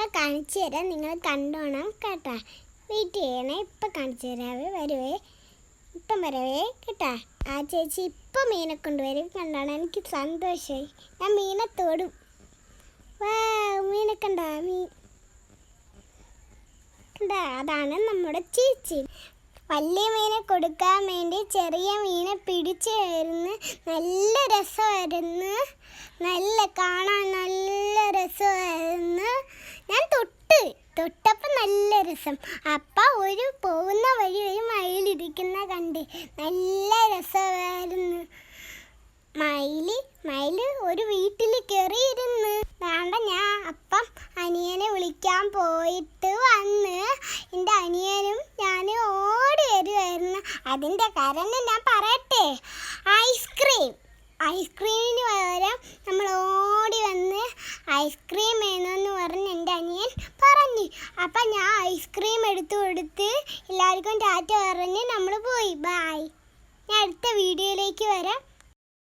ഇപ്പം കാണിച്ചു തരാം, നിങ്ങൾ കണ്ടോണം കേട്ടാ. വെയിറ്റ് ചെയ്യണേ, ഇപ്പം കാണിച്ചു തരാവേ, വരുവേ, ഇപ്പം വരവേ കേട്ടാ. ആ ചേച്ചി ഇപ്പം മീനെ കൊണ്ടുവരും, കണ്ടാണ്. എനിക്ക് സന്തോഷമായി, ഞാൻ മീനെ തൊടും. മീനെ കണ്ടാ, കണ്ടാ, അതാണ് നമ്മുടെ ചേച്ചി. വലിയ മീനെ കൊടുക്കാൻ വേണ്ടി ചെറിയ മീനെ പിടിച്ച് വരുന്ന നല്ല രസമായിരുന്നു, നല്ല കാണാൻ നല്ല രസമായിരുന്നു. ഞാൻ തൊട്ടപ്പം നല്ല രസം. അപ്പം ഒരു പോകുന്ന വഴി ഒരു മയിലിരിക്കുന്ന കണ്ട് നല്ല രസമായിരുന്നു. മയില് ഒരു വീട്ടിൽ കയറിയിരുന്നു. വേണ്ട, ഞാൻ അപ്പം അനിയനെ വിളിക്കാൻ പോയിട്ട് വന്ന് എൻ്റെ അനിയനും ഞാനും ഓടി വരുമായിരുന്നു. അതിൻ്റെ കാരണം ഞാൻ പറയട്ടെ, ഐസ്ക്രീമിന് പകരം നമ്മൾ ഓടി വന്ന് ഐസ്ക്രീം വേണമെന്ന് പറഞ്ഞ് എൻ്റെ അനിയൻ പറഞ്ഞു. അപ്പം ഞാൻ ഐസ്ക്രീം എടുത്തു കൊടുത്ത് എല്ലാവർക്കും ടാറ്റ പറഞ്ഞ് നമ്മൾ പോയി. ബായ്. ഞാൻ അടുത്ത വീഡിയോയിലേക്ക് വരാം.